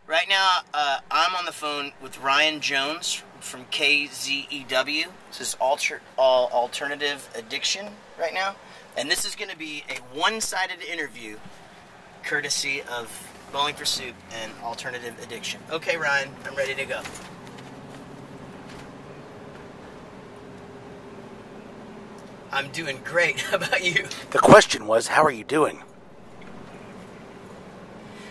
Right now, I'm on the phone with Ryan Jones from KZEW. This is Alternative Addiction right now. And this is going to be a one-sided interview courtesy of Bowling for Soup and Alternative Addiction. Okay, Ryan, I'm ready to go. I'm doing great. How about you? The question was, how are you doing?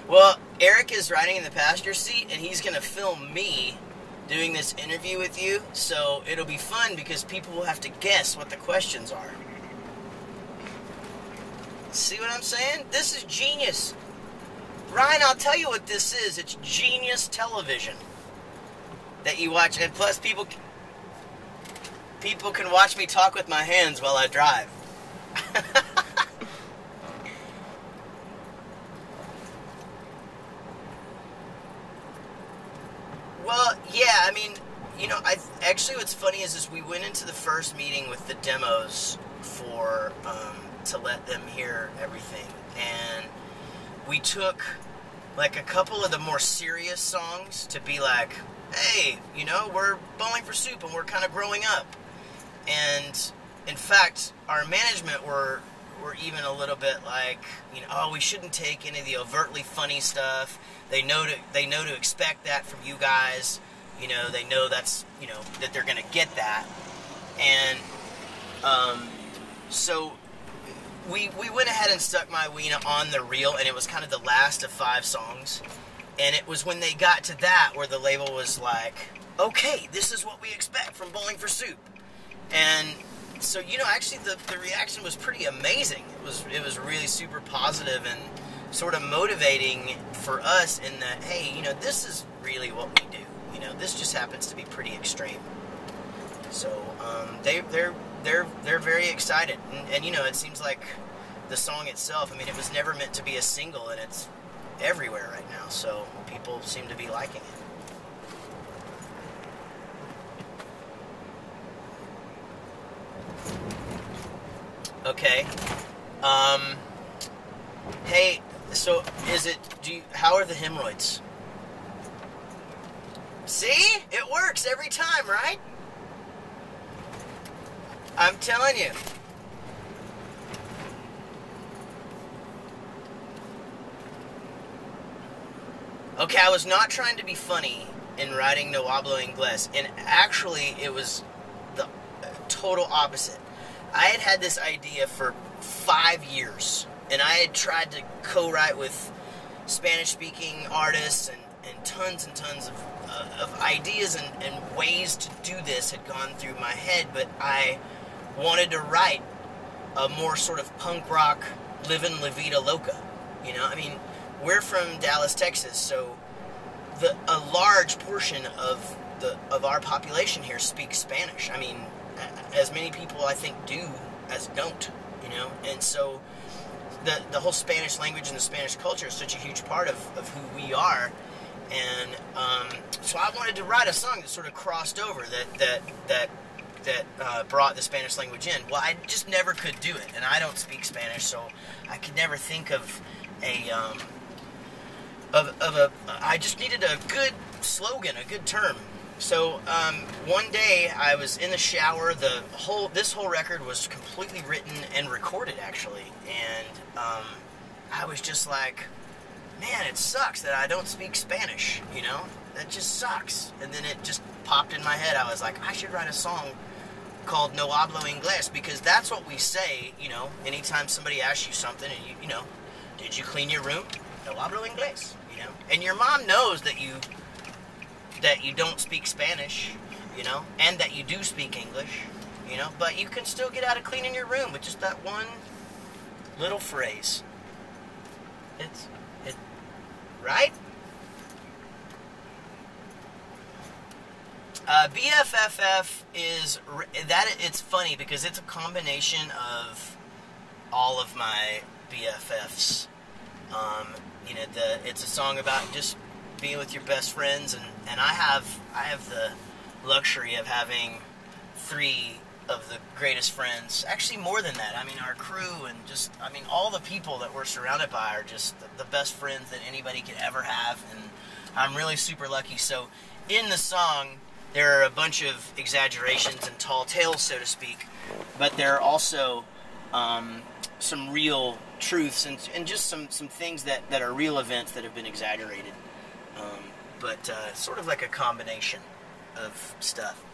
Well, Eric is riding in the passenger seat, and he's going to film me doing this interview with you, so it'll be fun because people will have to guess what the questions are. See what I'm saying? This is genius. Ryan, I'll tell you what this is. It's genius television that you watch, and plus people can watch me talk with my hands while I drive. Well, yeah, I mean, you know, actually what's funny is we went into the first meeting with the demos for, to let them hear everything, and we took, like, a couple of the more serious songs to be like, hey, you know, we're Bowling for Soup and we're kind of growing up. And, in fact, our management were even a little bit like, you know, oh, we shouldn't take any of the overtly funny stuff. They know to expect that from you guys. You know, they know that's, you know, that they're going to get that. And so we went ahead and stuck My Weena on the reel, and it was kind of the last of 5 songs. And it was when they got to that where the label was like, okay, this is what we expect from Bowling for Soup. And so, you know, actually the reaction was pretty amazing. It was really super positive and sort of motivating for us in that, hey, you know, this is really what we do. You know, this just happens to be pretty extreme. So they're very excited, and you know, it seems like the song itself, I mean, it was never meant to be a single, and it's everywhere right now. So people seem to be liking it. Okay. Hey, so how are the hemorrhoids? See? It works every time, right? I'm telling you. Okay, I was not trying to be funny in writing No Hablo Inglés, and actually it was the total opposite. I had this idea for 5 years, and I had tried to co-write with Spanish-speaking artists, and tons of ideas and ways to do this had gone through my head, but I wanted to write a more sort of punk rock, livin' La Vida Loca. You know, I mean, we're from Dallas, Texas, so a large portion of our population here speaks Spanish. I mean, as many people I think do as don't, you know, and so the whole Spanish language and the Spanish culture is such a huge part of who we are, and so I wanted to write a song that sort of crossed over, that brought the Spanish language in. Well, I just never could do it, and I don't speak Spanish, so I could never think of I just needed a good slogan, a good term. So one day I was in the shower. This whole record was completely written and recorded, actually, and I was just like, man, it sucks that I don't speak Spanish, you know? That just sucks. And then it just popped in my head. I was like, I should write a song called No Hablo Inglés, because that's what we say, you know, anytime somebody asks you something, and you know, did you clean your room? No hablo inglés, you know? And your mom knows that you don't speak Spanish, you know, and that you do speak English, you know, but you can still get out of cleaning your room with just that one little phrase. Right? BFFF is that. It's funny because it's a combination of all of my BFFs. You know, it's a song about just being with your best friends, and I have the luxury of having 3 of the greatest friends. Actually, more than that. I mean, our crew and just, I mean, all the people that we're surrounded by are just the best friends that anybody could ever have. And I'm really super lucky. So in the song, there are a bunch of exaggerations and tall tales, so to speak, but there are also some real truths and just some things that are real events that have been exaggerated. But sort of like a combination of stuff.